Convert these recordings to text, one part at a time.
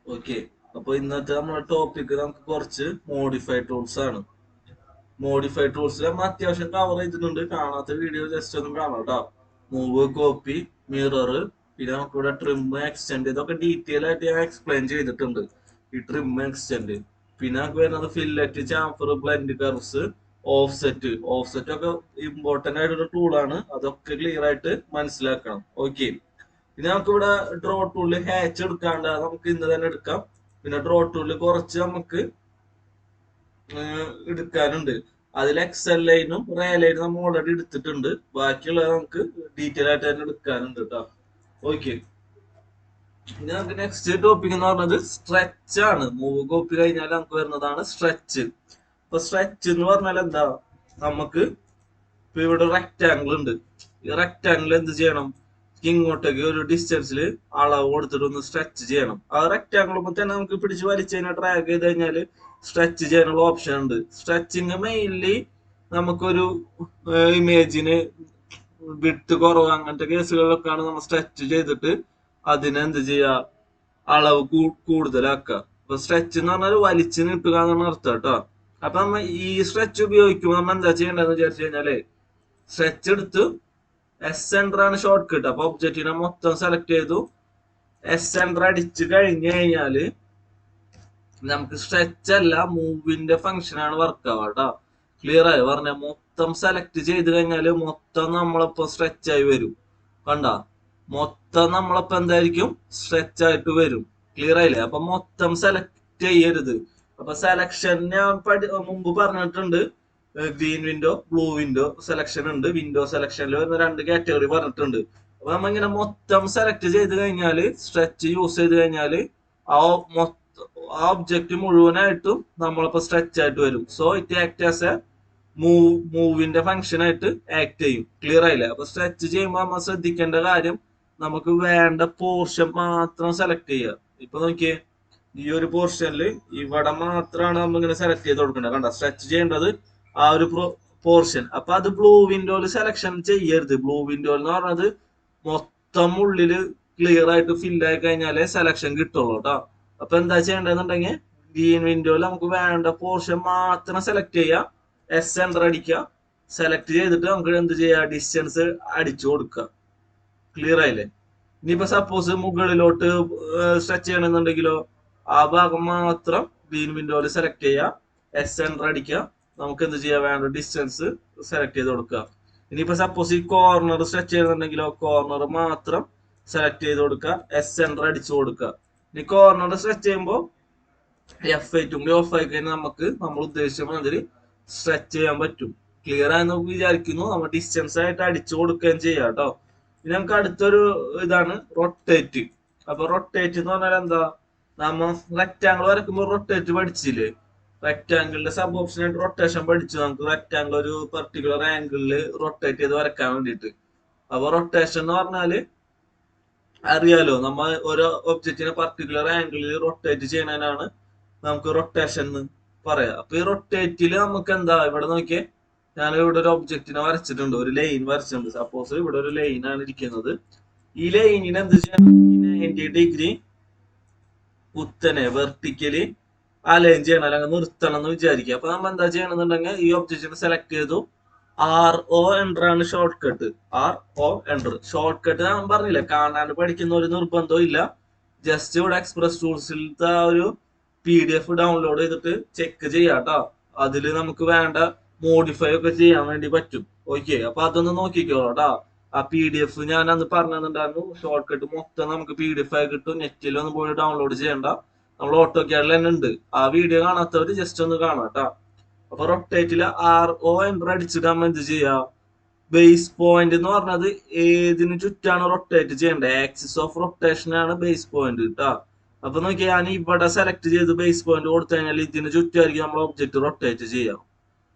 Okay. അപ്പൊ ഇന്നത്തെ നമ്മുടെ ടോപ്പിക് നമുക്ക് കുറച്ച് മോഡിഫൈ ടൂൾസ് ആണ്. മോഡിഫൈ ടൂൾസിൽ നമ്മൾ അത്യാവശ്യം കവർ ചെയ്തിട്ടുണ്ട്. കാണാത്ത വീഡിയോ ജസ്റ്റ് ഒന്ന് കാണാം കേട്ടോ. മൂവ്, കോപ്പി, മിറർ, പിന്നെ നമുക്കിവിടെ ട്രിം, എക്സ്റ്റെൻഡ്, ഇതൊക്കെ ഡീറ്റെയിൽ ആയിട്ട് ഞാൻ എക്സ്പ്ലെയിൻ ചെയ്തിട്ടുണ്ട്. ഈ ട്രിം, എക്സ്റ്റെൻഡ്, പിന്നെ നമുക്ക് വരുന്നത് fillet, chamfer, blend curves, offset ഒക്കെ ഇമ്പോർട്ടന്റ് ആയിട്ടൊരു ടൂളാണ്. അതൊക്കെ ക്ലിയർ ആയിട്ട് മനസ്സിലാക്കണം. ഓക്കെ. പിന്നെ നമുക്കിവിടെ ഡ്രോ ടൂളിൽ ഹാച്ച് എടുക്കാണ്ട് നമുക്ക് ഇന്ന് തന്നെ എടുക്കാം. പിന്നെ ഡ്രോ ടൂളിൽ കുറച്ച് നമുക്ക് എടുക്കാനുണ്ട്. അതിൽ എക്സൽ ലൈനും റേ ലൈനും നമ്മൾ ഓൾറെഡി എടുത്തിട്ടുണ്ട്. ബാക്കിയുള്ളത് നമുക്ക് ഡീറ്റെയിൽ ആയിട്ട് തന്നെ എടുക്കാനുണ്ട് കേട്ടോ. ഓക്കെ. ഇനി നമുക്ക് നെക്സ്റ്റ് ടോപ്പിക് എന്ന് പറഞ്ഞത് സ്ട്രെച്ച് ആണ്. മൂവ് കോപ്പി കഴിഞ്ഞാൽ നമുക്ക് വരുന്നതാണ് സ്ട്രെച്ച്. അപ്പൊ സ്ട്രെച്ച് എന്ന് പറഞ്ഞാൽ എന്താ? നമുക്ക് ഇപ്പൊ ഇവിടെ റെക്റ്റാങ്കിൾ ഉണ്ട്. ഈ റെക്റ്റാങ്കിൾ എന്ത് ചെയ്യണം? ഇങ്ങോട്ടേക്ക് ഒരു ഡിസ്റ്റൻസിൽ അളവ് കൊടുത്തിട്ട് ഒന്ന് സ്ട്രെച്ച് ചെയ്യണം. ആ റെക്റ്റാങ്കിൾ തന്നെ നമുക്ക് പിടിച്ച് വലിച്ചു കഴിഞ്ഞാൽ ഡ്രാഗ് ചെയ്ത് കഴിഞ്ഞാൽ സ്ട്രെച്ച് ചെയ്യാനുള്ള ഓപ്ഷൻ ഉണ്ട്. സ്ട്രെച്ചിങ് മെയിൻലി നമുക്കൊരു ഇമേജിന് വിട്ട് കുറവ് അങ്ങനത്തെ കേസുകളിലൊക്കെയാണ് നമ്മൾ സ്ട്രെച്ച് ചെയ്തിട്ട് അതിനെന്ത് ചെയ്യുക, അളവ് കൂടുതലാക്കുക. അപ്പൊ സ്ട്രെച്ച് എന്ന് പറഞ്ഞാൽ വലിച്ചു നീട്ടുക എന്നാണ് അർത്ഥം കേട്ടോ. അപ്പൊ നമ്മ ഈ സ്ട്രെച്ച് ഉപയോഗിക്കുമ്പോൾ നമ്മൾ എന്താ ചെയ്യേണ്ടതെന്ന് വിചാരിച്ചു കഴിഞ്ഞാല് സ്ട്രെച്ച് എടുത്ത് എസ് എൻറ്റർ ആണ് ഷോർട്ട് കട്ട്. അപ്പൊ ഒബ്ജക്റ്റിനെ മൊത്തം സെലക്ട് ചെയ്തു എസ് എൻറ്റർ അടിച്ചു കഴിഞ്ഞു കഴിഞ്ഞാല് നമുക്ക് സ്ട്രെച്ച് അല്ല മൂവിന്റെ ഫംഗ്ഷൻ ആണ് വർക്ക് ആവുക കേട്ടോ. ക്ലിയർ ആയി പറഞ്ഞ മൊത്തം സെലക്ട് ചെയ്ത് കഴിഞ്ഞാല് മൊത്തം നമ്മളിപ്പോ സ്ട്രെച്ച് ആയി വരും. കണ്ട മൊത്തം നമ്മളിപ്പോ എന്തായിരിക്കും സ്ട്രെച്ച് ആയിട്ട് വരും. ക്ലിയർ ആയില്ലേ? അപ്പൊ മൊത്തം സെലക്ട് ചെയ്യരുത്. അപ്പൊ സെലക്ഷൻ ഞാൻ മുമ്പ് പറഞ്ഞിട്ടുണ്ട്. Green window, blue window selection ഉണ്ട്. വിൻഡോ സെലക്ഷനിൽ വരുന്ന 2 കാറ്റഗറി പറഞ്ഞിട്ടുണ്ട്. അപ്പൊ നമ്മ ഇങ്ങനെ മൊത്തം സെലക്ട് ചെയ്ത് കഴിഞ്ഞാല് സ്ട്രെച്ച് യൂസ് ചെയ്ത് കഴിഞ്ഞാല് ആ ആ ഒബ്ജക്റ്റ് മുഴുവനായിട്ടും നമ്മളിപ്പോ സ്ട്രെച്ച് ആയിട്ട് വരും. So it act as a മൂവിന്റെ ഫംഗ്ഷൻ ആയിട്ട് ആക്ട് ചെയ്യും. ക്ലിയർ ആയില്ലേ? അപ്പൊ സ്ട്രെച്ച് ചെയ്യുമ്പോൾ നമ്മൾ ശ്രദ്ധിക്കേണ്ട കാര്യം നമുക്ക് വേണ്ട പോർഷൻ മാത്രം സെലക്ട് ചെയ്യുക. ഇപ്പൊ നോക്കിയേ, ഈ ഒരു പോർഷനിൽ ഇവിടെ മാത്രമാണ് നമ്മൾ ഇങ്ങനെ സെലക്ട് ചെയ്ത് കൊടുക്കേണ്ടത്. കണ്ട സ്ട്രെച്ച് ചെയ്യേണ്ടത് ആ ഒരു പോർഷൻ. അപ്പൊ അത് ബ്ലൂ വിൻഡോയിൽ സെലക്ഷൻ ചെയ്യരുത്. ബ്ലൂ വിൻഡോ എന്ന് പറഞ്ഞത് മൊത്തം ഉള്ളില് ക്ലിയർ ആയിട്ട് ഫില്ലായി കഴിഞ്ഞാലേ സെലക്ഷൻ കിട്ടുള്ളൂ കേട്ടോ. അപ്പൊ എന്താ ചെയ്യേണ്ടതെന്നുണ്ടെങ്കിൽ ഗ്രീൻ വിൻഡോയിൽ നമുക്ക് വേണ്ട പോർഷൻ മാത്രം സെലക്ട് ചെയ്യുക, എസ് എൻറ്റർ അടിക്കുക, സെലക്ട് ചെയ്തിട്ട് നമുക്ക് എന്ത് ചെയ്യുക, ഡിസ്റ്റൻസ് അടിച്ചു കൊടുക്കുക. ക്ലിയർ ആയില്ലേ? ഇനിയിപ്പോ സപ്പോസ് മുകളിലോട്ട് സ്ട്രെച്ച് ചെയ്യണമെന്നുണ്ടെങ്കിലോ ആ ഭാഗം മാത്രം ഗ്രീൻ വിൻഡോയിൽ സെലക്ട് ചെയ്യുക, എസ് എൻറ്റർ അടിക്കുക, നമുക്ക് എന്ത് ചെയ്യാൻ വേണ്ട ഡിസ്റ്റൻസ് സെലക്ട് ചെയ്ത് കൊടുക്കുക. ഇനിയിപ്പോ സപ്പോസ് ഈ കോർണർ സ്ട്രെച്ച് ചെയ്യുന്നുണ്ടെങ്കിലോ കോർണർ മാത്രം സെലക്ട് ചെയ്ത് കൊടുക്കുക, എസ് എൻറ്റർ അടിച്ചു കൊടുക്കുക. ഇനി കോർണർ സ്ട്രെച്ച് ചെയ്യുമ്പോൾ F8 കൂടി ഓഫ് ആയി കഴിഞ്ഞാൽ നമുക്ക് നമ്മൾ ഉദ്ദേശിച്ച മാതിരി സ്ട്രെച്ച് ചെയ്യാൻ പറ്റും. ക്ലിയർ ആയെന്ന് വിചാരിക്കുന്നു. നമ്മൾ ഡിസ്റ്റൻസ് ആയിട്ട് അടിച്ചു കൊടുക്കുകയും ചെയ്യാം കേട്ടോ. ഇനി നമുക്ക് അടുത്തൊരു ഇതാണ് റൊട്ടേറ്റ്. അപ്പൊ റൊട്ടേറ്റ് എന്ന് പറഞ്ഞാൽ എന്താ? നമ്മ റെക്റ്റാങ്കിൾ വരക്കുമ്പോൾ റൊട്ടേറ്റ് പഠിച്ചില്ലേ? റെക്റ്റാങ്കിളിന്റെ സബ് ഓപ്ഷൻ ആയിട്ട് റൊട്ടേഷൻ പഠിച്ചു. നമുക്ക് റെക്റ്റാങ്കിൾ ഒരു പെർട്ടിക്കുലർ ആംഗിളിൽ റൊട്ടേറ്റ് ചെയ്ത് വരക്കാൻ വേണ്ടിയിട്ട്. അപ്പൊ റൊട്ടേഷൻ എന്ന് പറഞ്ഞാല് അറിയാലോ, നമ്മ ഒരു ഒബ്ജക്റ്റിനെ പർട്ടിക്കുലർ ആംഗിളിൽ റൊട്ടേറ്റ് ചെയ്യണതിനാണ് നമുക്ക് റൊട്ടേഷൻ എന്ന് പറയാം. അപ്പൊ ഈ റൊട്ടേറ്റില് നമുക്ക് എന്താ, ഇവിടെ നോക്കിയേ, ഞാൻ ഇവിടെ ഒരു ഒബ്ജക്റ്റിനെ വരച്ചിട്ടുണ്ട്, ഒരു ലൈൻ വരച്ചിട്ടുണ്ട്. സപ്പോസ് ഇവിടെ ഒരു ലൈൻ ആണ് ഇരിക്കുന്നത്. ഈ ലൈനിന് എന്ത് ചെയ്യണം? 90 ഡിഗ്രി കുത്തനെ വെർട്ടിക്കലി അലൈൻ ചെയ്യണം, അല്ലെങ്കിൽ നിർത്തണം എന്ന് വിചാരിക്കുക. അപ്പൊ നമ്മൾ എന്താ ചെയ്യണമെന്നുണ്ടെങ്കിൽ ഈ ഒബ്ജക്റ്റിനെ സെലക്ട് ചെയ്തു, RO എൻ്റർ ആണ് short cut. RO enter short cut ഞാൻ പറഞ്ഞില്ല, കാണാണ്ട് പഠിക്കുന്ന ഒരു നിർബന്ധവും ഇല്ല. ജസ്റ്റ് ഇവിടെ എക്സ്പ്രസ് ടൂൾസിലത്തെ ഒരു PDF ഡൗൺലോഡ് ചെയ്തിട്ട് ചെക്ക് ചെയ്യാം കേട്ടോ. അതിൽ നമുക്ക് വേണ്ട മോഡിഫൈ ഒക്കെ ചെയ്യാൻ വേണ്ടി പറ്റും. ഓക്കെ. അപ്പൊ അതൊന്ന് നോക്കിക്കോളൂ കേട്ടോ. ആ PDF ഞാൻ അന്ന് പറഞ്ഞിട്ടുണ്ടായിരുന്നു. ഷോർട്ട് കട്ട് മൊത്തം നമുക്ക് PDF ആയി കിട്ടും. നെറ്റിലൊന്നും പോയി ഡൗൺലോഡ് ചെയ്യണ്ട, നമ്മൾ ഓട്ടോ ക്യാഡിൽ തന്നെ ഉണ്ട്. ആ വീഡിയോ കാണാത്തവര് ജസ്റ്റ് ഒന്ന് കാണാം കേട്ടോ. അപ്പൊ റൊട്ടേറ്റില് RO എൻ്റർ അടിച്ചിട്ട് നമ്മൾ എന്ത് ചെയ്യാ, ബേസ് പോയിന്റ് എന്ന് പറഞ്ഞത് ഏതിനു ചുറ്റാണ് റൊട്ടേറ്റ് ചെയ്യേണ്ടത്, ആക്സിസ് ഓഫ് റൊട്ടേഷൻ ആണ് ബേസ് പോയിന്റ് കേട്ടോ. അപ്പൊ നോക്കിയാൽ ഞാൻ ഇവിടെ സെലക്ട് ചെയ്ത് ബേസ് പോയിന്റ് കൊടുത്തു കഴിഞ്ഞാൽ ഇതിന് ചുറ്റായിരിക്കും നമ്മൾ ഒബ്ജക്റ്റ് റൊട്ടേറ്റ് ചെയ്യാം.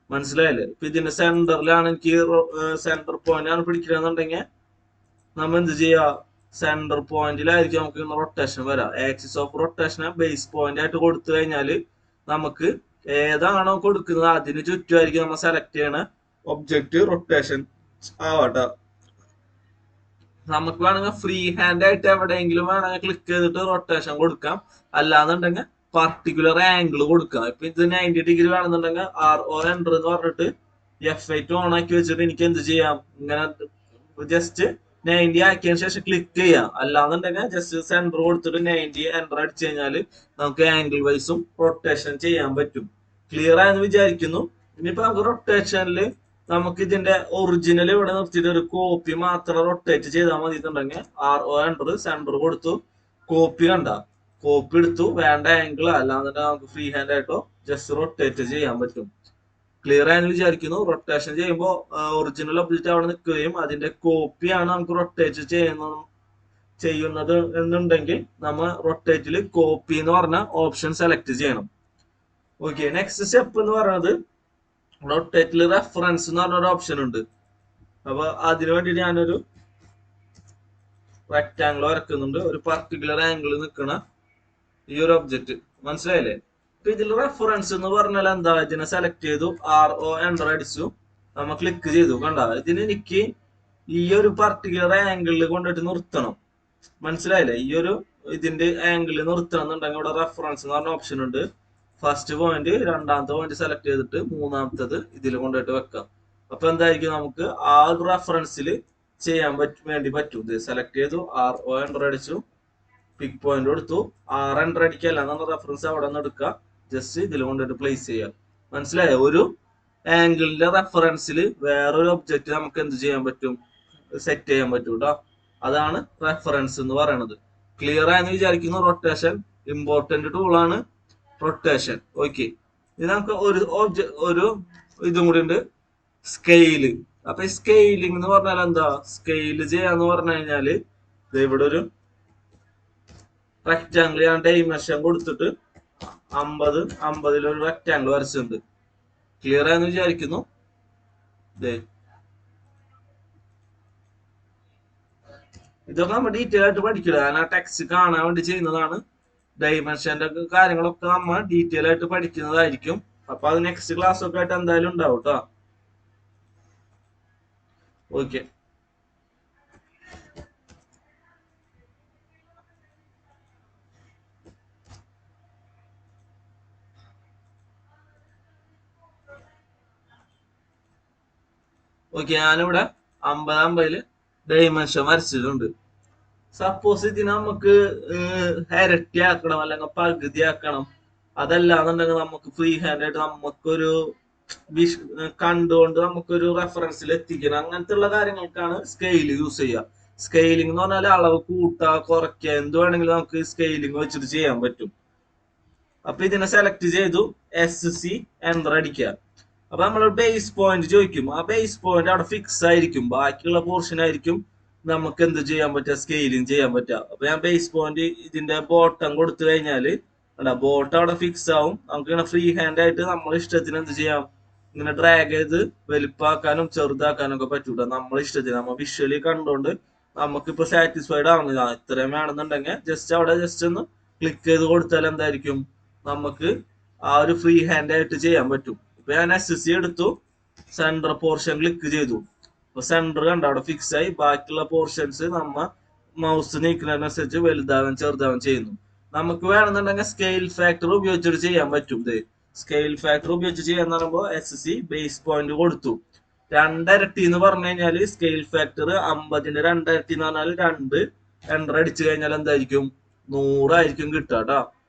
മനസ്സിലായില്ലേ? ഇപ്പൊ ഇതിന്റെ സെന്ററിലാണ് എനിക്ക് സെന്റർ പോയിന്റ് ആണ് പിടിക്കണമെന്നുണ്ടെങ്കിൽ നമ്മൾ എന്ത് ചെയ്യാ, സെന്റർ പോയിന്റിലായിരിക്കും നമുക്ക് റൊട്ടേഷൻ വരാം. ആക്സിസ് ഓഫ് റൊട്ടേഷനെ ബേസ് പോയിന്റ് ആയിട്ട് കൊടുത്തു കഴിഞ്ഞാൽ നമുക്ക് ഏതാണോ കൊടുക്കുന്നത് അതിന് ചുറ്റുമായിരിക്കും നമ്മൾ സെലക്ട് ചെയ്യണ ഒബ്ജക്റ്റ് റൊട്ടേഷൻ ആവട്ടെ. നമുക്ക് വേണമെങ്കിൽ ഫ്രീ ഹാൻഡ് ആയിട്ട് എവിടെയെങ്കിലും വേണമെങ്കിൽ ക്ലിക്ക് ചെയ്തിട്ട് റൊട്ടേഷൻ കൊടുക്കാം. അല്ലാന്നുണ്ടെങ്കിൽ പർട്ടിക്കുലർ ആംഗിൾ കൊടുക്കാം. ഇപ്പൊ ഇത് 90 ഡിഗ്രി വേണമെന്നുണ്ടെങ്കിൽ RO എൻ്റർ എന്ന് പറഞ്ഞിട്ട് F8 ഓൺ ആക്കി വെച്ചിട്ട് എനിക്ക് എന്ത് ചെയ്യാം, ഇങ്ങനെ ജസ്റ്റ് 90 ആക്കിയതിനു ശേഷം ക്ലിക്ക് ചെയ്യാം. അല്ലാന്നുണ്ടെങ്കിൽ ജസ്റ്റ് സെന്റർ കൊടുത്തിട്ട് 90 എൻ്റർ അടിച്ചു കഴിഞ്ഞാൽ നമുക്ക് ആംഗിൾ വൈസും റൊട്ടേഷൻ ചെയ്യാൻ പറ്റും. ക്ലിയർ ആയെന്ന് വിചാരിക്കുന്നു. ഇനിയിപ്പോ നമുക്ക് റൊട്ടേഷനിൽ നമുക്ക് ഇതിന്റെ ഒറിജിനൽ ഇവിടെ നിർത്തിയിട്ട് ഒരു കോപ്പി മാത്രം റൊട്ടേറ്റ് ചെയ്താൽ മതിയിട്ടുണ്ടെങ്കിൽ RO എൻ്റർ സെന്റർ കൊടുത്തു കോപ്പി കണ്ട കോപ്പി എടുത്തു, വേണ്ട ആംഗിൾ അല്ലാന്നുണ്ടെങ്കിൽ നമുക്ക് ഫ്രീ ഹാൻഡ് ആയിട്ടോ ജസ്റ്റ് റൊട്ടേറ്റ് ചെയ്യാൻ പറ്റും. ക്ലിയർ ആയെന്ന് വിചാരിക്കുന്നു. റൊട്ടേഷൻ ചെയ്യുമ്പോൾ ഒറിജിനൽ ഒബ്ജക്റ്റ് അവിടെ നിൽക്കുകയും അതിന്റെ കോപ്പിയാണ് നമുക്ക് റൊട്ടേറ്റ് ചെയ്യുന്നത് എന്നുണ്ടെങ്കിൽ നമ്മൾ റൊട്ടേറ്റിൽ കോപ്പി എന്ന് പറഞ്ഞ ഓപ്ഷൻ സെലക്ട് ചെയ്യണം. ഓക്കെ, നെക്സ്റ്റ് സ്റ്റെപ്പ് എന്ന് പറയുന്നത് റൊട്ടേറ്റിൽ റെഫറൻസ് എന്ന് പറഞ്ഞൊരു ഓപ്ഷൻ ഉണ്ട്. അപ്പൊ അതിനു വേണ്ടിയിട്ട് ഞാനൊരു റെക്ടാംഗിൾ വരക്കുന്നുണ്ട്, ഒരു പർട്ടിക്കുലർ ആംഗിൾ നിൽക്കണ ഈ ഒരു ഒബ്ജക്റ്റ്. മനസ്സിലായില്ലേ? അപ്പൊ ഇതിൽ റെഫറൻസ് എന്ന് പറഞ്ഞാൽ എന്താ, ഇതിനെ സെലക്ട് ചെയ്തു, RO എൻ്റർ അടിച്ചു, നമ്മൾ ക്ലിക്ക് ചെയ്തു. കണ്ട, ഇതിന് എനിക്ക് ഈ ഒരു പർട്ടിക്കുലർ ആംഗിളിൽ കൊണ്ടിട്ട് നിർത്തണം. മനസ്സിലായില്ലേ? ഈ ഒരു ഇതിന്റെ ആംഗിളിൽ നിർത്തണം എന്നുണ്ടെങ്കിൽ ഇവിടെ റെഫറൻസ് എന്ന് പറഞ്ഞ ഓപ്ഷൻ ഉണ്ട്. ഫസ്റ്റ് പോയിന്റ്, രണ്ടാമത്തെ പോയിന്റ് സെലക്ട് ചെയ്തിട്ട് മൂന്നാമത്തത് ഇതിൽ കൊണ്ടുപോയിട്ട് വെക്കാം. അപ്പൊ എന്തായിരിക്കും, നമുക്ക് ആ ഒരു റെഫറൻസിൽ ചെയ്യാൻ വേണ്ടി പറ്റും. ഇത് സെലക്ട് ചെയ്തു, RO എൻ്റർ അടിച്ചു, പിക് പോയിന്റ് കൊടുത്തു, R എൻ്റർ അടിക്കല്ല എന്നുള്ള റെഫറൻസ് അവിടെ നിന്ന് എടുക്കുക, ജസ്റ്റ് ഇതിൽ കൊണ്ടിട്ട് പ്ലേസ് ചെയ്യാം. മനസ്സിലായോ? ഒരു ആംഗിളിന്റെ റെഫറൻസിൽ വേറൊരു ഒബ്ജക്റ്റ് നമുക്ക് എന്ത് ചെയ്യാൻ പറ്റും, സെറ്റ് ചെയ്യാൻ പറ്റും കേട്ടോ. അതാണ് റെഫറൻസ് എന്ന് പറയുന്നത്. ക്ലിയർ ആയെന്ന് വിചാരിക്കുന്നു. റൊട്ടേഷൻ ഇമ്പോർട്ടന്റ് ടൂളാണ് റൊട്ടേഷൻ. ഓക്കെ, ഇത് നമുക്ക് ഒരു ഇതും കൂടി ഉണ്ട്, സ്കെയില്. അപ്പൊ സ്കെയിലിംഗ് എന്ന് പറഞ്ഞാൽ എന്താ, സ്കെയില് ചെയ്യാന്ന് പറഞ്ഞു കഴിഞ്ഞാല് ഇവിടെ ഒരു റെക്ടാംഗിൾ ഞാൻ ഡൈമെൻഷൻ കൊടുത്തിട്ട് 50 ഒരു റെക്ടാംഗിൾ വരച്ചിട്ടുണ്ട്. ക്ലിയർ ആയെന്ന് വിചാരിക്കുന്നു. ഇതൊക്കെ നമ്മൾ ഡീറ്റെയിൽ ആയിട്ട് പഠിക്കില്ല, ഞാൻ ആ ടെക്സ്റ്റ് കാണാൻ വേണ്ടി ചെയ്യുന്നതാണ്. ഡൈമെൻഷന്റെ കാര്യങ്ങളൊക്കെ നമ്മൾ ഡീറ്റെയിൽ ആയിട്ട് പഠിക്കുന്നതായിരിക്കും. അപ്പൊ അത് നെക്സ്റ്റ് ക്ലാസ് ഒക്കെ ആയിട്ട് എന്തായാലും ഉണ്ടാവും കേട്ടോ. ഓക്കെ, ഞാനിവിടെ 50 ഡൈമെൻഷൻ വരച്ചിട്ടുണ്ട്. സപ്പോസ് ഇതിനെ നമുക്ക് ഇരട്ടി ആക്കണം അല്ലെങ്കിൽ പകുതി ആക്കണം, അതല്ലാന്നുണ്ടെങ്കിൽ നമുക്ക് ഫ്രീ ഹാൻഡ് ആയിട്ട് നമുക്കൊരു കണ്ടുകൊണ്ട് നമുക്കൊരു റെഫറൻസിൽ എത്തിക്കണം. അങ്ങനത്തെ ഉള്ള കാര്യങ്ങൾക്കാണ് സ്കെയിൽ യൂസ് ചെയ്യുക. സ്കെയിലിംഗ് എന്ന് പറഞ്ഞാൽ അളവ് കൂട്ടുക കുറയ്ക്കുക എന്ത് വേണമെങ്കിലും നമുക്ക് സ്കെയിലിംഗ് വെച്ചിട്ട് ചെയ്യാൻ പറ്റും. അപ്പൊ ഇതിനെ സെലക്ട് ചെയ്തു, SC എൻ്റർ അടിക്കുക. അപ്പൊ നമ്മൾ ബേസ് പോയിന്റ് ചോദിക്കും, ആ ബേസ് പോയിന്റ് അവിടെ ഫിക്സ് ആയിരിക്കും, ബാക്കിയുള്ള പോർഷൻ ആയിരിക്കും നമുക്ക് എന്ത് ചെയ്യാൻ പറ്റുക, സ്കെയിലിംഗ് ചെയ്യാൻ പറ്റുക. അപ്പൊ ഞാൻ ബേസ് പോയിന്റ് ഇതിന്റെ ബോട്ടം കൊടുത്തു കഴിഞ്ഞാല് ബോട്ടം അവിടെ ഫിക്സ് ആവും. നമുക്ക് ഇങ്ങനെ ഫ്രീ ഹാൻഡ് ആയിട്ട് നമ്മൾ ഇഷ്ടത്തിന് എന്ത് ചെയ്യാം, ഇങ്ങനെ ഡ്രാഗ് ചെയ്ത് വലുപ്പാക്കാനും ചെറുതാക്കാനും ഒക്കെ പറ്റൂല. നമ്മൾ ഇഷ്ടത്തിന് നമ്മൾ വിഷ്വലി കണ്ടുകൊണ്ട് നമുക്കിപ്പോ സാറ്റിസ്ഫൈഡ് ആവുന്നില്ല, ഇത്രയും വേണമെന്നുണ്ടെങ്കിൽ ജസ്റ്റ് അവിടെ ജസ്റ്റ് ഒന്ന് ക്ലിക്ക് ചെയ്ത് കൊടുത്താൽ എന്തായിരിക്കും, നമുക്ക് ആ ഒരു ഫ്രീ ഹാൻഡ് ആയിട്ട് ചെയ്യാൻ പറ്റും. ഇപ്പൊ ഞാൻ SC എടുത്തു, സെന്റർ പോർഷൻ ക്ലിക്ക് ചെയ്തു, അപ്പൊ സെന്റർ കണ്ട അവിടെ ഫിക്സ് ആയി. ബാക്കിയുള്ള പോർഷൻസ് നമ്മ മൗസ് നീക്കുന്നതിനനുസരിച്ച് വലുതാവാൻ ചെറുതാവാൻ ചെയ്യുന്നു. നമുക്ക് വേണമെന്നുണ്ടെങ്കിൽ സ്കെയിൽ ഫാക്ടർ ഉപയോഗിച്ചിട്ട് ചെയ്യാൻ പറ്റും. സ്കെയിൽ ഫാക്ടർ ഉപയോഗിച്ച് ചെയ്യാന്ന് പറയുമ്പോൾ SC ബേസ് പോയിന്റ് കൊടുത്തു, 2 ഇരട്ടി എന്ന് പറഞ്ഞു കഴിഞ്ഞാല് സ്കെയിൽ ഫാക്ടർ 50ന്റെ 2 ഇരട്ടി എന്ന് പറഞ്ഞാൽ 2 എൻ്റർ അടിച്ചു കഴിഞ്ഞാൽ എന്തായിരിക്കും, 100 ആയിരിക്കും കിട്ടുക കേട്ടോ.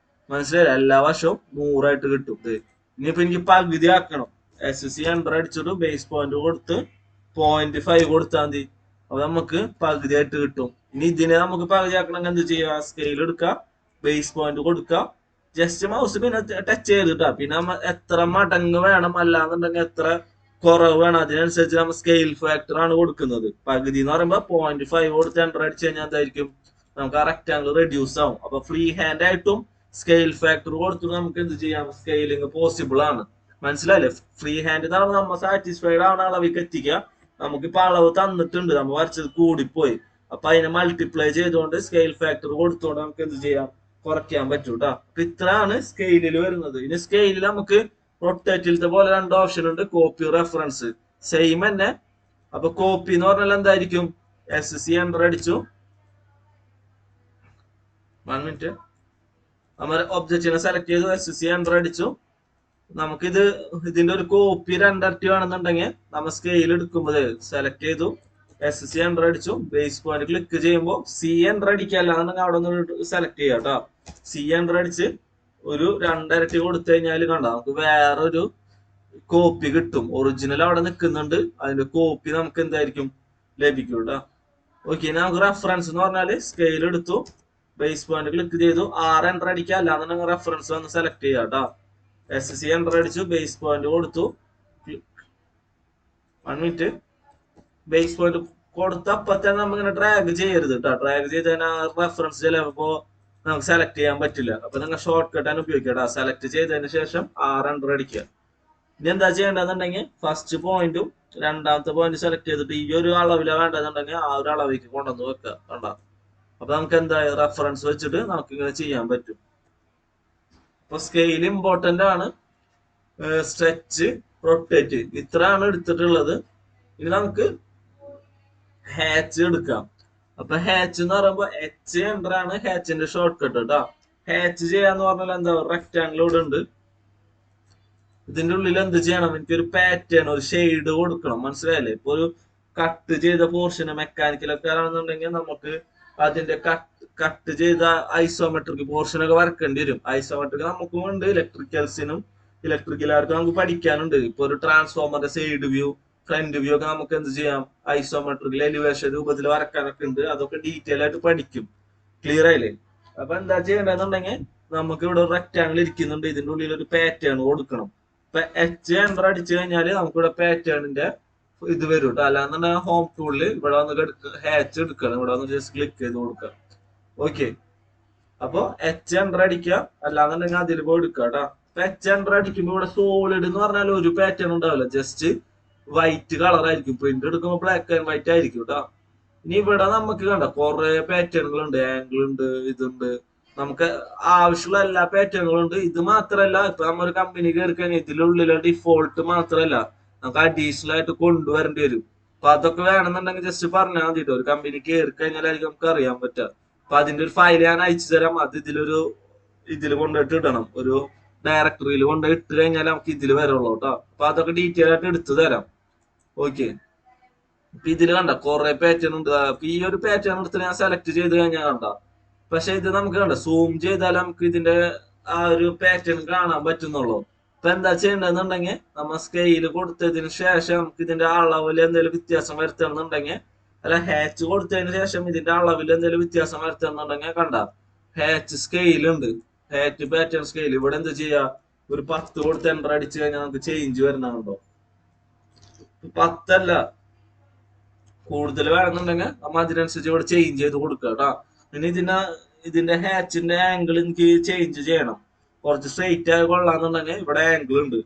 മനസ്സിലായില്ല? എല്ലാ വർഷവും 100 ആയിട്ട് കിട്ടും. ഇനിയിപ്പോ എനിക്ക് പകുതി ആക്കണം, SC എൻ്റർ അടിച്ചിട്ട് ബേസ് പോയിന്റ് കൊടുത്ത് 0.5 കൊടുത്താൽ മതി, അപ്പൊ നമുക്ക് പകുതി ആയിട്ട് കിട്ടും. ഇനി ഇതിനെ നമുക്ക് പകുതി ആക്കണമെങ്കിൽ എന്ത് ചെയ്യാ, സ്കെയിൽ എടുക്കുക, ബേസ് പോയിന്റ് കൊടുക്കുക, ജസ്റ്റ് മൗസ് പിന്നെ ടച്ച് ചെയ്തിട്ടാ, പിന്നെ എത്ര മടങ്ങ് വേണം അല്ലാന്നുണ്ടെങ്കിൽ എത്ര കുറവ് വേണം അതിനനുസരിച്ച് നമ്മൾ സ്കെയിൽ ഫാക്ടർ ആണ് കൊടുക്കുന്നത്. പകുതി എന്ന് പറയുമ്പോൾ 0.5 കൊടുത്ത് എൻ്റർ അടിച്ചു കഴിഞ്ഞാൽ എന്തായിരിക്കും, നമുക്ക് ആ റെക്ടാംഗിൾ റെഡ്യൂസ് ആവും. അപ്പൊ ഫ്രീ ഹാൻഡ് ആയിട്ടും സ്കെയിൽ ഫാക്ടർ കൊടുത്ത് നമുക്ക് എന്ത് ചെയ്യാം, സ്കെയിലിംഗ് പോസിബിൾ ആണ്. മനസ്സിലായില്ലേ? ഫ്രീ ഹാൻഡ് നമ്മൾ സാറ്റിസ്ഫൈഡ് ആവുന്ന അളവിലേക്ക് എത്തിക്കുക. നമുക്കിപ്പോ അളവ് തന്നിട്ടുണ്ട്, നമ്മൾ വരച്ചത് കൂടിപ്പോയി, അപ്പൊ അതിനെ മൾട്ടിപ്ലൈ ചെയ്തുകൊണ്ട് സ്കെയിൽ ഫാക്ടർ കൊടുത്തുകൊണ്ട് നമുക്ക് എന്ത് ചെയ്യാം, കുറയ്ക്കാൻ പറ്റും കേട്ടോ. അപ്പൊ ഇത്രയാണ് സ്കെയിലിൽ വരുന്നത്. ഇനി സ്കെയിലിൽ നമുക്ക് റൊട്ടേറ്റിലത്തെ പോലെ 2 ഓപ്ഷൻ ഉണ്ട്, കോപ്പി റെഫറൻസ് സെയിം തന്നെ. അപ്പൊ കോപ്പി എന്ന് പറഞ്ഞാൽ എന്തായിരിക്കും, SC എൻ്റർ അടിച്ചു. 1 മിനിറ്റ്. നമ്മൾ ഒബ്ജക്റ്റിനെ സെലക്ട് ചെയ്തു, SC എൻ്റർ അടിച്ചു. നമുക്കിത് ഇതിന്റെ ഒരു കോപ്പി രണ്ടരട്ടി വേണമെന്നുണ്ടെങ്കിൽ നമ്മൾ സ്കെയിൽ എടുക്കുമ്പോൾ സെലക്ട് ചെയ്തു, SC എൻ്റർ അടിച്ചു, ബേസ് പോയിന്റ് ക്ലിക്ക് ചെയ്യുമ്പോൾ C എൻ്റർ അടിക്കല്ല എന്നുണ്ടെങ്കിൽ അവിടെ നിന്ന് സെലക്ട് ചെയ്യാം കേട്ടോ. C എൻ്റർ അടിച്ച് ഒരു രണ്ടരട്ടി കൊടുത്തു കഴിഞ്ഞാൽ കണ്ട നമുക്ക് വേറൊരു കോപ്പി കിട്ടും. ഒറിജിനൽ അവിടെ നിൽക്കുന്നുണ്ട്, അതിന്റെ കോപ്പി നമുക്ക് എന്തായിരിക്കും ലഭിക്കും കേട്ടോ. ഓക്കെ, നമുക്ക് റെഫറൻസ് എന്ന് പറഞ്ഞാല് സ്കെയിൽ എടുത്തു, ബേസ് പോയിന്റ് ക്ലിക്ക് ചെയ്തു, 6 എൻ്റർ അടിക്കുക, അല്ലാന്നുണ്ടെങ്കിൽ റെഫറൻസ് വന്ന് സെലക്ട് ചെയ്യാം കേട്ടോ. SC എൻ്റർ അടിച്ചു, ബേസ് പോയിന്റ് കൊടുത്തു. 1 മിനിറ്റ്. ബേസ് പോയിന്റ് കൊടുത്ത അപ്പൊ തന്നെ നമ്മളിങ്ങനെ ഡ്രാഗ് ചെയ്യരുത് കേട്ടോ. ഡ്രാഗ് ചെയ്ത് കഴിഞ്ഞാൽ റെഫറൻസ് ചിലപ്പോ നമുക്ക് സെലക്ട് ചെയ്യാൻ പറ്റില്ല. അപ്പൊ നിങ്ങൾ ഷോർട്ട് കട്ട് ആണ് ഉപയോഗിക്കുക. സെലക്ട് ചെയ്തതിന് ശേഷം 6 എൻ്റർ അടിക്കുക. ഇനി എന്താ ചെയ്യേണ്ടതെന്നുണ്ടെങ്കിൽ ഫസ്റ്റ് പോയിന്റും രണ്ടാമത്തെ പോയിന്റ് സെലക്ട് ചെയ്തിട്ട് ഈ ഒരു അളവിലാണ് വേണ്ടതെന്നുണ്ടെങ്കിൽ ആ ഒരു അളവിലേക്ക് കൊണ്ടുവന്ന് വെക്കുക. കണ്ട, അപ്പൊ നമുക്ക് എന്താ റെഫറൻസ് വെച്ചിട്ട് നമുക്ക് ഇങ്ങനെ ചെയ്യാൻ പറ്റും. അപ്പൊ സ്കെയിൽ ഇമ്പോർട്ടന്റ് ആണ്, സ്ട്രെച്ച്, റൊട്ടേറ്റ്, ഇത്രയാണ് എടുത്തിട്ടുള്ളത്. ഇനി നമുക്ക് ഹാച്ച് എടുക്കാം. അപ്പൊ ഹാച്ച് എന്ന് പറയുമ്പോ H എൻ്റർ ആണ് ഹാച്ചിന്റെ ഷോർട്ട് കട്ട് കേട്ടോ. ഹാച്ച് ചെയ്യാന്ന് പറഞ്ഞാൽ എന്താ, റെക്ടാംഗിൾ ഇവിടെ ഉണ്ട്, ഇതിന്റെ ഉള്ളിൽ എന്ത് ചെയ്യണം, എനിക്കൊരു പാറ്റേൺ, ഒരു ഷെയ്ഡ് കൊടുക്കണം. മനസ്സിലായില്ലേ? ഇപ്പൊ ഒരു കട്ട് ചെയ്ത പോർഷന് മെക്കാനിക്കലൊക്കെ ആണെന്നുണ്ടെങ്കിൽ നമുക്ക് അതിന്റെ കട്ട് ചെയ്ത ഐസോമെട്രിക് പോർഷനൊക്കെ വരക്കേണ്ടി വരും. ഐസോമെട്രിക് നമുക്കും ഉണ്ട്, ഇലക്ട്രിക്കലുകാർക്ക് നമുക്ക് പഠിക്കാനുണ്ട്. ഇപ്പൊ ഒരു ട്രാൻസ്ഫോമറിന്റെ സൈഡ് വ്യൂ, ഫ്രണ്ട് വ്യൂ ഒക്കെ നമുക്ക് എന്ത് ചെയ്യാം, ഐസോമെട്രിക് എലിവേഷൻ രൂപത്തിൽ വരക്കാനൊക്കെ ഉണ്ട്. അതൊക്കെ ഡീറ്റെയിൽ ആയിട്ട് പഠിക്കും. ക്ലിയർ ആയില്ലേ? അപ്പൊ എന്താ ചെയ്യേണ്ടതെന്നുണ്ടെങ്കിൽ നമുക്ക് ഇവിടെ ഒരു റെക്ടാംഗിൾ ഇരിക്കുന്നുണ്ട്, ഇതിന്റെ ഉള്ളിൽ ഒരു പാറ്റേൺ കൊടുക്കണം. ഇപ്പൊ H എൻ്റർ അടിച്ചു കഴിഞ്ഞാല് നമുക്കിവിടെ പാറ്റേണിന്റെ ഇത് വരും കേട്ടോ. അല്ലാന്നുണ്ടെങ്കിൽ ഹോം ടൂളിൽ ഇവിടെ വന്ന് ഹാച്ച് എടുക്കണം, ഇവിടെ വന്ന് ജസ്റ്റ് ക്ലിക്ക് ചെയ്ത് കൊടുക്കുക. ഓക്കെ, അപ്പൊ H എൻ്റർ അടിക്കുക, അല്ലാന്നുണ്ടെങ്കിൽ അതിൽ പോയി എടുക്കുക കേട്ടോ. ഇപ്പൊ H എൻ്റർ അടിക്കുമ്പോൾ ഇവിടെ സോളിഡ് എന്ന് പറഞ്ഞാൽ ഒരു പാറ്റേൺ ഉണ്ടാവില്ല, ജസ്റ്റ് വൈറ്റ് കളർ ആയിരിക്കും. പ്രിന്റ് എടുക്കുമ്പോൾ ബ്ലാക്ക് ആൻഡ് വൈറ്റ് ആയിരിക്കും കേട്ടോ. ഇനി ഇവിടെ നമുക്ക് കണ്ട കുറെ പാറ്റേണുകൾ ഉണ്ട്, ആംഗിൾ ഉണ്ട്, ഇതുണ്ട്, നമുക്ക് ആവശ്യമുള്ള എല്ലാ പാറ്റേണുകളും ഉണ്ട്. ഇത് മാത്രല്ല, ഇപ്പൊ നമ്മൊരു കമ്പനി കയറി കഴിഞ്ഞാൽ ഇതിലുള്ളിലെ ഡിഫോൾട്ട് മാത്രല്ല, നമുക്ക് അഡീഷണൽ ആയിട്ട് കൊണ്ടുവരേണ്ടി വരും. അപ്പൊ അതൊക്കെ വേണമെന്നുണ്ടെങ്കിൽ ജസ്റ്റ് പറഞ്ഞാൽ മതി കേട്ടോ. ഒരു കമ്പനി കയറി കഴിഞ്ഞാലായിരിക്കും നമുക്ക് അറിയാൻ പറ്റുക. അപ്പൊ അതിന്റെ ഒരു ഫയൽ ഞാൻ അയച്ചു തരാം. അത് ഇതിൽ കൊണ്ടുപോയിട്ട് ഇടണം, ഒരു ഡയറക്ടറിയിൽ കൊണ്ടുപോയി ഇട്ട് കഴിഞ്ഞാൽ നമുക്ക് ഇതിൽ വരുള്ളൂ കേട്ടോ. അപ്പൊ അതൊക്കെ ഡീറ്റെയിൽ ആയിട്ട് എടുത്തു തരാം. ഓക്കെ, ഇപ്പൊ ഇതിൽ കണ്ട കുറെ പാറ്റേൺ ഉണ്ട്. അപ്പൊ ഈ ഒരു പാറ്റേൺ എടുത്ത് ഞാൻ സെലക്ട് ചെയ്ത് കഴിഞ്ഞാൽ കണ്ട, പക്ഷെ ഇത് നമുക്ക് കണ്ട സൂം ചെയ്താൽ നമുക്ക് ഇതിന്റെ ആ ഒരു പാറ്റേൺ കാണാൻ പറ്റുന്നുള്ളൂ. ഇപ്പൊ എന്താ ചെയ്യേണ്ടതെന്നുണ്ടെങ്കിൽ നമ്മൾ സ്കെയിൽ കൊടുത്തതിന് ശേഷം നമുക്ക് ഇതിന്റെ അളവിൽ എന്തെങ്കിലും വ്യത്യാസം വരുത്തണമെന്നുണ്ടെങ്കിൽ, അല്ല ഹാച്ച് കൊടുത്തതിന് ശേഷം ഇതിന്റെ അളവിൽ എന്തെങ്കിലും വ്യത്യാസം വരുത്തണമെന്നുണ്ടെങ്കിൽ കണ്ട ഹാച്ച് സ്കെയിൽ ഉണ്ട്, ഹാച്ച് പാറ്റേൺ സ്കെയിൽ. ഇവിടെ എന്ത് ചെയ്യാ, ഒരു 10 കൊടുത്ത് എൻ്റർ അടിച്ചു കഴിഞ്ഞാൽ നമുക്ക് ചേഞ്ച് വരുന്നുണ്ടോ. 10 അല്ല, കൂടുതൽ വേണമെന്നുണ്ടെങ്കിൽ നമ്മൾ അതിനനുസരിച്ച് ഇവിടെ ചേഞ്ച് ചെയ്ത് കൊടുക്കുക കേട്ടോ. പിന്നെ ഇതിന്റെ ഹാച്ചിന്റെ ആംഗിൾ എനിക്ക് ചേഞ്ച് ചെയ്യണം, കുറച്ച് സ്ട്രെയിറ്റ് ആയി കൊള്ളാന്നുണ്ടെങ്കിൽ ഇവിടെ ആംഗിൾ ഉണ്ട്.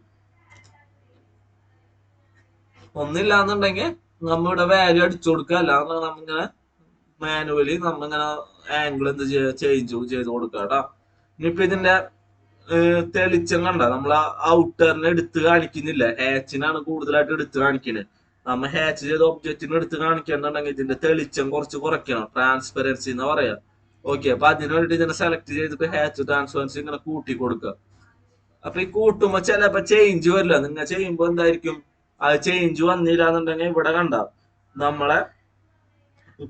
ഒന്നില്ലാന്നുണ്ടെങ്കിൽ നമ്മ ഇവിടെ വാല്യൂ അടിച്ചു കൊടുക്കുക, അല്ലാതെ നമ്മിങ്ങനെ മാനുവലി നമ്മിങ്ങനെ ആംഗിൾ എന്ത് ചേഞ്ച് ചെയ്ത് കൊടുക്കുക കേട്ടോ. ഇനിയിപ്പോ ഇതിന്റെ തെളിച്ചം കണ്ട, നമ്മൾ ഔട്ടറിനെ എടുത്ത് കാണിക്കുന്നില്ല, ഹാച്ചിനാണ് കൂടുതലായിട്ട് എടുത്ത് കാണിക്കുന്നത്. നമ്മ ഹാച്ച് ചെയ്ത ഒബ്ജക്റ്റിന് എടുത്ത് കാണിക്കണമെന്നുണ്ടെങ്കിൽ ഇതിന്റെ തെളിച്ചം കുറച്ച് കുറയ്ക്കണം, ട്രാൻസ്പെറൻസി എന്ന് പറയാം. ഓക്കെ, അപ്പൊ അതിന് വേണ്ടിട്ട് ഇതിനെ സെലക്ട് ചെയ്തിട്ട് ഹാച്ച് ട്രാൻസ്പെറൻസി ഇങ്ങനെ കൂട്ടി കൊടുക്കുക. അപ്പൊ ഈ കൂട്ടുമ്പോ ചിലപ്പോ ചേഞ്ച് വരില്ല. നിങ്ങൾ ചെയ്യുമ്പോ എന്തായിരിക്കും, അത് ചേഞ്ച് വന്നില്ല എന്നുണ്ടെങ്കിൽ ഇവിടെ കണ്ട നമ്മളെ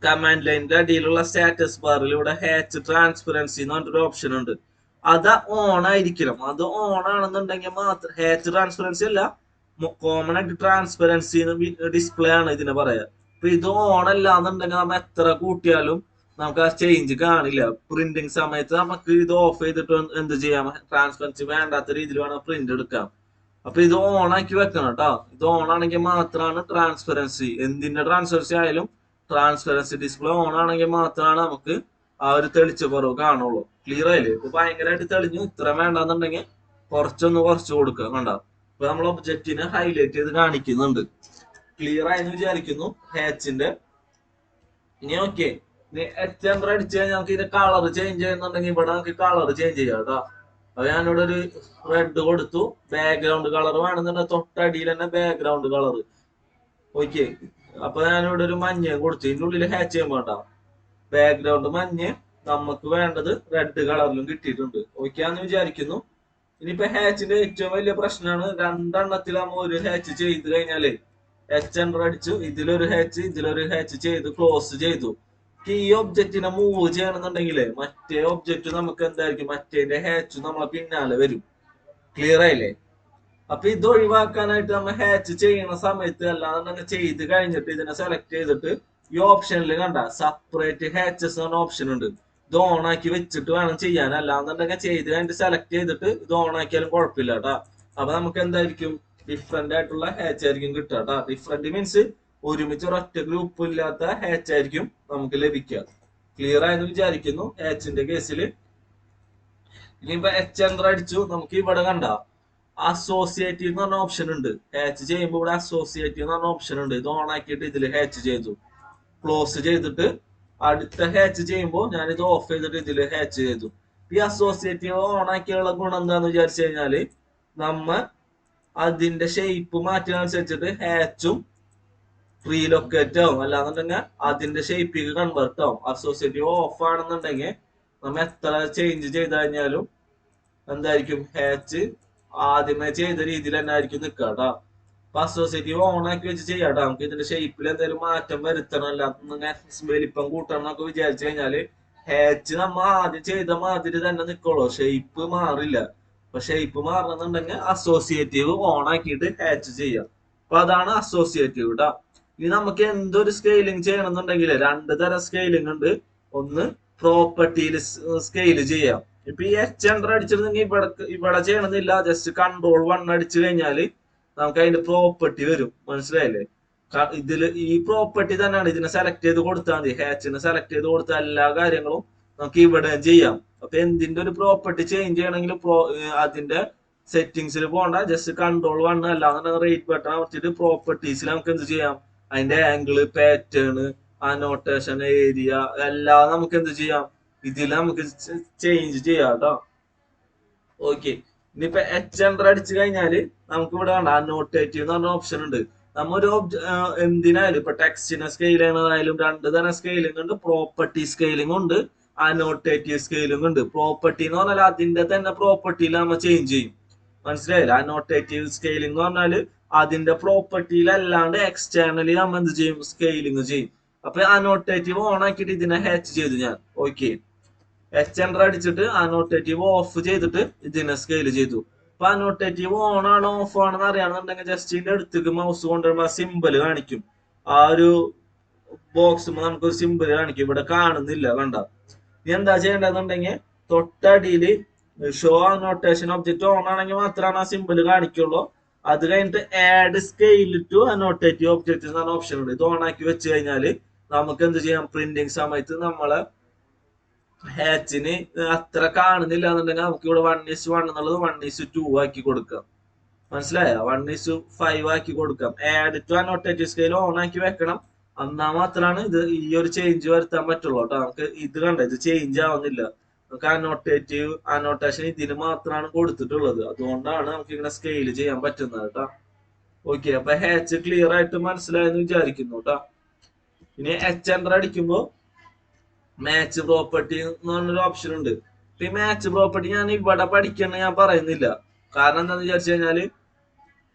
കമാൻഡ് ലൈനിന്റെ അടിയിലുള്ള സ്റ്റാറ്റസ് ബാറിൽ ഇവിടെ ഹാച്ച് ട്രാൻസ്പെറൻസി എന്ന് പറഞ്ഞൊരു ഓപ്ഷൻ ഉണ്ട്. അത് ഓൺ ആയിരിക്കണം. അത് ഓൺ ആണെന്നുണ്ടെങ്കിൽ മാത്രം, ഹാച്ച് ട്രാൻസ്പെറൻസി അല്ല, കോമൺ ആയിട്ട് ട്രാൻസ്പെറൻസി ഡിസ്പ്ലേ ആണ് ഇതിനെ പറയാ. അപ്പൊ ഇത് ഓൺ അല്ല എന്നുണ്ടെങ്കിൽ നമ്മൾ എത്ര കൂട്ടിയാലും നമുക്ക് ആ ചേഞ്ച് കാണില്ല. പ്രിന്റിങ് സമയത്ത് നമുക്ക് ഇത് ഓഫ് ചെയ്തിട്ട് എന്ത് ചെയ്യാം, ട്രാൻസ്പെറൻസി വേണ്ടാത്ത രീതിയിൽ വേണം പ്രിന്റ് എടുക്കാം. അപ്പൊ ഇത് ഓൺ ആക്കി വെക്കണം കേട്ടോ. ഇത് ഓൺ ആണെങ്കിൽ മാത്രമാണ് ട്രാൻസ്പെറൻസി, എന്തിന്റെ ട്രാൻസ്പെറൻസി ആയാലും ട്രാൻസ്പെറൻസി ഡിസ്പ്ലേ ഓൺ ആണെങ്കിൽ മാത്രമാണ് നമുക്ക് ആ ഒരു തെളിച്ച കുറവ് കാണുള്ളൂ. ക്ലിയർ ആയില്ലേ? ഇപ്പൊ ഭയങ്കരമായിട്ട് തെളിഞ്ഞു, ഇത്ര വേണ്ടെന്നുണ്ടെങ്കിൽ കുറച്ച് കൊടുക്കുക. കണ്ട, ഇപ്പൊ നമ്മൾ ഒബ്ജക്റ്റിനെ ഹൈലൈറ്റ് ചെയ്ത് കാണിക്കുന്നുണ്ട്. ക്ലിയർ ആയെന്ന് വിചാരിക്കുന്നു ഹാച്ചിന്റെ. ഇനി ഓക്കെ, H എൻ്റർ അടിച്ചു കഴിഞ്ഞാൽ നമുക്ക് ഇതിന്റെ കളർ ചേഞ്ച് ചെയ്യുന്നുണ്ടെങ്കിൽ ഇവിടെ നമുക്ക് കളർ ചേഞ്ച് ചെയ്യാം കേട്ടോ. അപ്പൊ ഞാനിവിടെ ഒരു റെഡ് കൊടുത്തു, ബാക്ക്ഗ്രൗണ്ട് കളർ വേണമെന്നുണ്ടെങ്കിൽ തൊട്ടടിയിൽ തന്നെ ബാക്ക്ഗ്രൗണ്ട് കളർ. ഓക്കെ, അപ്പൊ ഞാനിവിടെ ഒരു മഞ്ഞ കൊടുത്തു. ഇതിന്റെ ഉള്ളിൽ ഹാച്ച് ചെയ്യാൻ വേണ്ട, ബാക്ക്ഗ്രൗണ്ട് മഞ്ഞ്, നമുക്ക് വേണ്ടത് റെഡ് കളറിലും കിട്ടിയിട്ടുണ്ട്. ഓക്കെയാന്ന് വിചാരിക്കുന്നു. ഇനിയിപ്പോ ഹാച്ചിന്റെ ഏറ്റവും വലിയ പ്രശ്നമാണ്, രണ്ടെണ്ണത്തിൽ നമ്മൾ ഒരു ഹാച്ച് ചെയ്ത് കഴിഞ്ഞാല് H അടിച്ചു, ഇതിലൊരു ഹാച്ച് ചെയ്തു, ക്ലോസ് ചെയ്തു. ഈ ഒബ്ജക്റ്റിനെ മൂവ് ചെയ്യണമെന്നുണ്ടെങ്കിലേ മറ്റേ ഒബ്ജക്റ്റ് നമുക്ക് എന്തായിരിക്കും, മറ്റേന്റെ ഹാച്ച് നമ്മളെ പിന്നാലെ വരും. ക്ലിയർ ആയില്ലേ? അപ്പൊ ഇത് ഒഴിവാക്കാനായിട്ട് നമ്മൾ ഹാച്ച് ചെയ്യുന്ന സമയത്ത് അല്ലാതെ ചെയ്ത് കഴിഞ്ഞിട്ട് ഇതിനെ സെലക്ട് ചെയ്തിട്ട് ഈ ഓപ്ഷനിൽ കണ്ട സെപ്പറേറ്റ് ഹാച്ചസ് എന്ന ഓപ്ഷൻ ഉണ്ട്. ഇത് ഓൺ ആക്കി വെച്ചിട്ട് വേണം ചെയ്യാൻ. അല്ലാന്നുണ്ടെങ്കിൽ ചെയ്ത് കഴിഞ്ഞിട്ട് സെലക്ട് ചെയ്തിട്ട് ഇത് ഓൺ ആക്കിയാലും കുഴപ്പമില്ല കേട്ടാ. അപ്പൊ നമുക്ക് എന്തായിരിക്കും, ഡിഫറെന്റ് ആയിട്ടുള്ള ഹാച്ച് ആയിരിക്കും കിട്ടുക കേട്ടാ. ഡിഫറെന്റ് മീൻസ് ഒരുമിച്ച് ഒരൊറ്റ ഗ്രൂപ്പ് ഇല്ലാത്ത ഹാച്ച് ആയിരിക്കും നമുക്ക് ലഭിക്കുക. ക്ലിയർ ആയെന്ന് വിചാരിക്കുന്നു ഹാച്ചിന്റെ കേസിൽ. ഇനിയിപ്പോ H അടിച്ചു, നമുക്ക് ഇവിടെ കണ്ട അസോസിയേറ്റീവ് എന്ന് പറഞ്ഞ ഓപ്ഷൻ ഉണ്ട്. ഹാച്ച് ചെയ്യുമ്പോൾ ഇവിടെ അസോസിയേറ്റീവ് എന്ന് പറഞ്ഞ ഓപ്ഷൻ ഉണ്ട്. ഇത് ഓൺ ആക്കിയിട്ട് ഇതിൽ ഹാച്ച് ചെയ്തു, ക്ലോസ് ചെയ്തിട്ട് അടുത്ത ഹാച്ച് ചെയ്യുമ്പോൾ ഞാനിത് ഓഫ് ചെയ്തിട്ട് ഇതിൽ ഹാച്ച് ചെയ്തു. ഈ അസോസിയേറ്റീവ് ഓൺ ആക്കിയുള്ള ഗുണം എന്താന്ന് വിചാരിച്ചു കഴിഞ്ഞാല് നമ്മ അതിന്റെ ഷേപ്പ് മാറ്റുന്നതനുസരിച്ചിട്ട് ഹാച്ചും റീലൊക്കേറ്റ് ആവും, അല്ലാന്നുണ്ടെങ്കിൽ അതിന്റെ ഷേപ്പിക്ക് കൺവേർട്ട് ആവും. അസോസിയേറ്റീവ് ഓഫ് ആണെന്നുണ്ടെങ്കിൽ നമ്മ എത്ര ചേഞ്ച് ചെയ്ത് കഴിഞ്ഞാലും എന്തായിരിക്കും, ഹാച്ച് ആദ്യമേ ചെയ്ത രീതിയിൽ തന്നെ ആയിരിക്കും നിൽക്കുക കേട്ടോ. അപ്പൊ അസോസിയേറ്റീവ് ഓൺ ആക്കി വെച്ച് ചെയ്യാട്ടോ. നമുക്ക് ഇതിന്റെ ഷേപ്പിൽ എന്തെങ്കിലും മാറ്റം വരുത്തണം, അല്ലാത്ത വലിപ്പം കൂട്ടണം എന്നൊക്കെ വിചാരിച്ചു കഴിഞ്ഞാല് ഹാച്ച് നമ്മ ആദ്യം ചെയ്ത മാതിരി തന്നെ നിക്കുള്ളൂ, ഷേപ്പ് മാറില്ല. അപ്പൊ ഷേപ്പ് മാറണമെന്നുണ്ടെങ്കിൽ അസോസിയേറ്റീവ് ഓൺ ആക്കിയിട്ട് ഹാച്ച് ചെയ്യാം. അപ്പൊ അതാണ് അസോസിയേറ്റീവ് കേട്ടോ. ഇനി നമുക്ക് എന്തൊരു സ്കെയിലിംഗ് ചെയ്യണമെന്നുണ്ടെങ്കിൽ രണ്ട് തരം സ്കെയിലിംഗ് ഉണ്ട്. ഒന്ന് പ്രോപ്പർട്ടിയിൽ സ്കെയിൽ ചെയ്യാം. ഇപ്പൊ ഈ H അടിച്ചിരുന്നെങ്കിൽ ഇവിടെ ചെയ്യണമെന്നില്ല, ജസ്റ്റ് Ctrl 1 അടിച്ചു കഴിഞ്ഞാല് നമുക്ക് അതിന്റെ പ്രോപ്പർട്ടി വരും. മനസ്സിലായില്ലേ? ഇതില് ഈ പ്രോപ്പർട്ടി തന്നെയാണ്. ഇതിനെ സെലക്ട് ചെയ്ത് കൊടുത്താൽ മതി, ഹാച്ചിനെ സെലക്ട് ചെയ്ത് കൊടുത്താൽ എല്ലാ കാര്യങ്ങളും നമുക്ക് ഇവിടെ ചെയ്യാം. അപ്പൊ എന്തിന്റെ ഒരു പ്രോപ്പർട്ടി ചേഞ്ച് ചെയ്യണമെങ്കിൽ അതിന്റെ സെറ്റിംഗ്സിൽ പോകണ്ട, ജസ്റ്റ് Ctrl 1 അല്ലാതെ റൈറ്റ് ബട്ടൺ അമർത്തിയിട്ട് പ്രോപ്പർട്ടീസിൽ നമുക്ക് എന്ത് ചെയ്യാം, അതിന്റെ ആംഗിള്, പാറ്റേൺ, അനോട്ടേഷൻ, ഏരിയ എല്ലാം നമുക്ക് എന്ത് ചെയ്യാം, ഇതിൽ നമുക്ക് ചേഞ്ച് ചെയ്യാം കേട്ടോ. ഓക്കെ, ഇനിയിപ്പോ H അടിച്ചു കഴിഞ്ഞാല് നമുക്ക് ഇവിടെ വേണ്ട അനോട്ടേറ്റീവ് എന്ന് പറഞ്ഞ ഓപ്ഷൻ ഉണ്ട്. നമ്മൊരു എന്തിനായാലും ഇപ്പൊ ടെക്സ്റ്റിനെ സ്കെയിൽ ചെയ്യണതായാലും രണ്ട് തരം സ്കെയിലിംഗ് ഉണ്ട്. പ്രോപ്പർട്ടി സ്കെയിലിംഗ് ഉണ്ട്, അനോട്ടേറ്റീവ് സ്കെയിലിംഗ് ഉണ്ട്. പ്രോപ്പർട്ടി എന്ന് പറഞ്ഞാൽ അതിന്റെ തന്നെ പ്രോപ്പർട്ടിയിൽ നമ്മൾ ചേഞ്ച് ചെയ്യും. മനസ്സിലായില്ല? അനോട്ടേറ്റീവ് സ്കെയിലിംഗ് എന്ന് പറഞ്ഞാല് അതിന്റെ പ്രോപ്പർട്ടിയിൽ അല്ലാണ്ട് എക്സ്റ്റേണലി നമ്മൾ എന്ത് ചെയ്യും, സ്കെയിലിംഗ് ചെയ്യും. അപ്പൊ അനോട്ടേറ്റീവ് ഓൺ ആക്കിയിട്ട് ഇതിനെ ഹാച്ച് ചെയ്തു ഞാൻ. ഓക്കെ, H അടിച്ചിട്ട് അനോട്ടേറ്റീവ് ഓഫ് ചെയ്തിട്ട് ഇതിനെ സ്കെയിൽ ചെയ്തു. അപ്പൊ അനോട്ടേറ്റീവ് ഓൺ ആണോ ഓഫ് ആണെന്ന് അറിയാണെന്നുണ്ടെങ്കിൽ ജസ്റ്റ് ഇതിന്റെ അടുത്തേക്ക് മൗസ് കൊണ്ടുവരുമ്പോ സിമ്പിൾ കാണിക്കും. ആ ഒരു ബോക്സ് നമുക്കൊരു സിമ്പിൾ കാണിക്കും. ഇവിടെ കാണുന്നില്ല, കണ്ട. ഇനി എന്താ ചെയ്യേണ്ടതെന്നുണ്ടെങ്കിൽ തൊട്ടടിയിൽ ഷോ അനോട്ടേഷൻ ഒബ്ജക്റ്റ് ഓൺ ആണെങ്കിൽ മാത്രമാണ് ആ സിമ്പിൾ കാണിക്കുള്ളൂ. അത് കഴിഞ്ഞിട്ട് ആഡ് സ്കെയിൽ ടു അനോട്ടേറ്റീവ് ഒബ്ജക്റ്റ് എന്ന് പറഞ്ഞ ഓപ്ഷൻ ഉണ്ട്. ഇത് ഓൺ ആക്കി വെച്ച് കഴിഞ്ഞാൽ നമുക്ക് എന്ത് ചെയ്യാം, പ്രിന്റിങ് സമയത്ത് നമ്മളെ ഹാച്ചിന് അത്ര കാണുന്നില്ല എന്നുണ്ടെങ്കിൽ നമുക്ക് ഇവിടെ 1:1 എന്നുള്ളത് 1:2 ആക്കി കൊടുക്കാം. മനസ്സിലായോ? 1:5 ആക്കി കൊടുക്കാം. ആഡ് ടു അനോട്ടേറ്റീവ് സ്കെയിൽ ഓൺ ആക്കി വെക്കണം. എന്നാ മാത്രമാണ് ഇത് ഈ ഒരു ചേഞ്ച് വരുത്താൻ പറ്റുള്ളൂ കേട്ടോ. നമുക്ക് ഇത് കണ്ട, ഇത് ചേഞ്ച് ആവുന്നില്ല. നമുക്ക് അനോട്ടേഷൻ ഇതിന് മാത്രമാണ് കൊടുത്തിട്ടുള്ളത്. അതുകൊണ്ടാണ് നമുക്ക് ഇങ്ങനെ സ്കെയിൽ ചെയ്യാൻ പറ്റുന്നത് കേട്ടോ. ഓക്കെ, അപ്പൊ ഹാച്ച് ക്ലിയർ ആയിട്ട് മനസ്സിലായെന്ന് വിചാരിക്കുന്നു കേട്ടോ. ഇനി H അടിക്കുമ്പോ മാച്ച് പ്രോപ്പർട്ടി എന്ന് പറഞ്ഞൊരു ഓപ്ഷൻ ഉണ്ട്. ഇപ്പൊ ഈ മാച്ച് പ്രോപ്പർട്ടി ഞാൻ ഇവിടെ പഠിക്കണം ഞാൻ പറയുന്നില്ല. കാരണം എന്താന്ന് വിചാരിച്ചു കഴിഞ്ഞാല്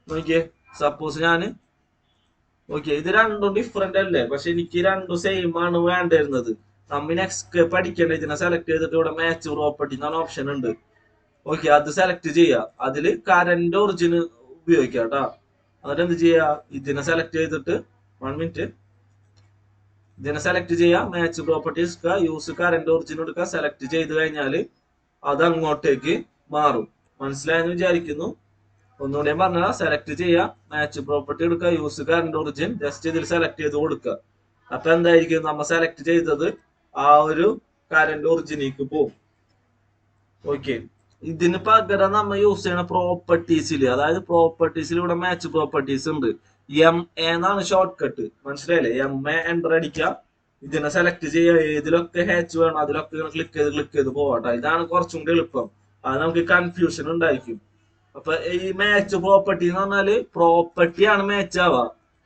നോക്കിയേ, സപ്പോസ് ഞാന് ഓക്കെ, ഇത് രണ്ടും ഡിഫറെന്റ് അല്ലേ, പക്ഷെ എനിക്ക് രണ്ടും സെയിം ആണ് വേണ്ടിരുന്നത്. നമ്മ നെക്സ്റ്റ് പഠിക്കേണ്ട ഇതിനെ സെലക്ട് ചെയ്തിട്ട് ഇവിടെ മാച്ച് പ്രോപ്പർട്ടി എന്ന് പറഞ്ഞ ഓപ്ഷൻ ഉണ്ട്. ഓക്കെ, അത് സെലക്ട് ചെയ്യുക. അതില് കറന്റ് ഒറിജിൻ ഉപയോഗിക്കാം കേട്ടോ. എന്നിട്ട് എന്ത് ചെയ്യാ, ഇതിനെ സെലക്ട് ചെയ്തിട്ട് 1 മിനിറ്റ്, ഇതിനെ സെലക്ട് ചെയ്യാം, match properties use current origin എടുക്കുക. സെലക്ട് ചെയ്ത് കഴിഞ്ഞാല് അത് അങ്ങോട്ടേക്ക് മാറും. മനസ്സിലായെന്ന് വിചാരിക്കുന്നു. ഒന്നുകൂടെ പറഞ്ഞാൽ സെലക്ട് ചെയ്യുക, മാച്ച് പ്രോപ്പർട്ടി എടുക്കുക, യൂസ് കറന്റ് ഒറിജിൻ, ജസ്റ്റ് ഇതിൽ സെലക്ട് ചെയ്ത് കൊടുക്കുക. അപ്പൊ എന്തായിരിക്കും, നമ്മൾ സെലക്ട് ചെയ്തത് ആ ഒരു കറന്റ് ഒറിജിനിലേക്ക് പോകും. ഓക്കെ, ഇതിന് പകരം നമ്മൾ യൂസ് ചെയ്യണ പ്രോപ്പർട്ടീസിൽ, അതായത് പ്രോപ്പർട്ടീസിൽ ഇവിടെ മാച്ച് പ്രോപ്പർട്ടീസ് ഉണ്ട്. MA എന്നാണ് ഷോർട്ട് കട്ട്. മനസ്സിലായില്ലേ? MA എൻ്റർ അടിക്കുക, ഇതിനെ സെലക്ട് ചെയ്യുക, ഏതിലൊക്കെ ഹാച്ച് വേണം അതിലൊക്കെ ക്ലിക്ക് ചെയ്ത് പോവാട്ടോ. ഇതാണ് കുറച്ചും കൂടി എളുപ്പം. അത് നമുക്ക് കൺഫ്യൂഷൻ ഉണ്ടായിരിക്കും. അപ്പൊ ഈ മാച്ച് പ്രോപ്പർട്ടി എന്ന് പറഞ്ഞാല് പ്രോപ്പർട്ടിയാണ് മാച്ച് ആവുക.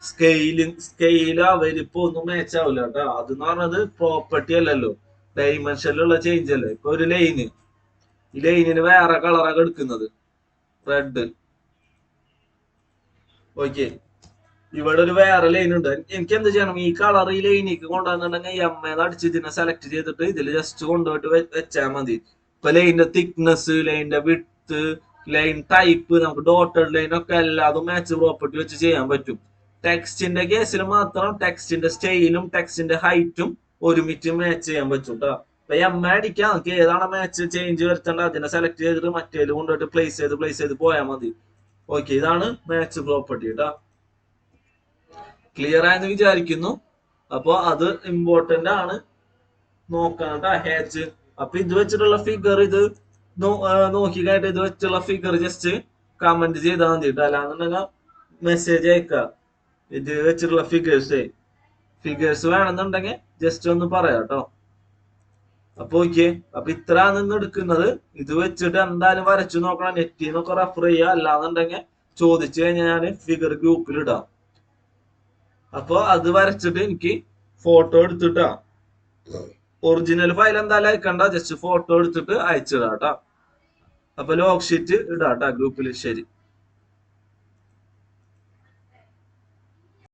സ്കെയില് അവരിപ്പോ ഒന്നും മാച്ച് ആവില്ല കേട്ടോ. അതെന്ന് പറഞ്ഞത് പ്രോപ്പർട്ടി അല്ലല്ലോ, ഡൈമെൻഷനിലുള്ള ചേഞ്ച് അല്ലേ. ഇപ്പൊ ഒരു ലൈന്, ഈ ലൈനിന് വേറെ കളറൊക്കെ എടുക്കുന്നത് റെഡ്. ഓക്കെ, ഇവിടെ ഒരു വേറെ ലൈൻ ഉണ്ട്. എനിക്ക് എന്ത് ചെയ്യണം, ഈ കളർ ഈ ലൈനിക്ക് കൊണ്ടുവന്നിട്ടുണ്ടെങ്കിൽ എമ്മേന്ന് അടിച്ച് ഇതിനെ സെലക്ട് ചെയ്തിട്ട് ഇതിൽ ജസ്റ്റ് കൊണ്ടുപോയിട്ട് വെച്ചാൽ മതി. ഇപ്പൊ ലൈനിന്റെ തിക്നെസ്, ലൈനിന്റെ വിഡ്ത്ത്, ലൈൻ ടൈപ്പ്, നമുക്ക് ഡോട്ടഡ് ലൈൻ ഒക്കെ എല്ലാതും മാച്ച് പ്രോപ്പർട്ടി വെച്ച് ചെയ്യാൻ പറ്റും. ടെക്സ്റ്റിന്റെ കേസിൽ മാത്രം ടെക്സ്റ്റിന്റെ സ്റ്റൈലും ടെക്സ്റ്റിന്റെ ഹൈറ്റും ഒരുമിച്ച് മാച്ച് ചെയ്യാൻ പറ്റും കേട്ടോ. അപ്പൊ എമ്മ അടിക്കാം, നമുക്ക് ഏതാണ് മാച്ച് ചേഞ്ച് വരുത്തേണ്ടത് അതിനെ സെലക്ട് ചെയ്തിട്ട് മറ്റേല് കൊണ്ടുപോയിട്ട് പ്ലേസ് ചെയ്ത് പോയാൽ മതി. ഓക്കെ, ഇതാണ് മാച്ച് പ്രോപ്പർട്ടി കേട്ടോ. ക്ലിയർ ആയെന്ന് വിചാരിക്കുന്നു. അപ്പൊ അത് ഇമ്പോർട്ടന്റ് ആണ് നോക്കണം കേട്ടോ, ഹാച്ച്. അപ്പൊ ഇത് വെച്ചിട്ടുള്ള ഫിഗർ ഇത് നോക്കി കഴിഞ്ഞിട്ട് ഇത് വെച്ചുള്ള ഫിഗർ ജസ്റ്റ് കമന്റ് ചെയ്താൽ മതി കേട്ടോ. അല്ലാന്നുണ്ടെങ്കിൽ മെസ്സേജ് അയക്കാം, ഇത് വെച്ചിട്ടുള്ള ഫിഗേഴ്സ് വേണമെന്നുണ്ടെങ്കിൽ ജസ്റ്റ് ഒന്ന് പറയാം കേട്ടോ. അപ്പൊ ഓക്കെ, അപ്പൊ ഇത്രയാണ് ഇന്ന് എടുക്കുന്നത്. ഇത് വെച്ചിട്ട് എന്തായാലും വരച്ചു നോക്കണം, നെറ്റിൽ നിന്നൊക്കെ റെഫർ ചെയ്യുക. അല്ലാന്നുണ്ടെങ്കിൽ ചോദിച്ചു കഴിഞ്ഞാൽ ഞാൻ ഫിഗർ ഗ്രൂപ്പിൽ ഇടാം. അപ്പൊ അത് വരച്ചിട്ട് എനിക്ക് ഫോട്ടോ എടുത്തിട്ടാ, ഒറിജിനൽ ഫയൽ എന്തായാലും അയക്കണ്ട, ജസ്റ്റ് ഫോട്ടോ എടുത്തിട്ട് അയച്ചിടാം കേട്ടോ. അപ്പൊ ലോഗ് ഷീറ്റ് ഇടാം കേട്ടോ ഗ്രൂപ്പിൽ. ശരി.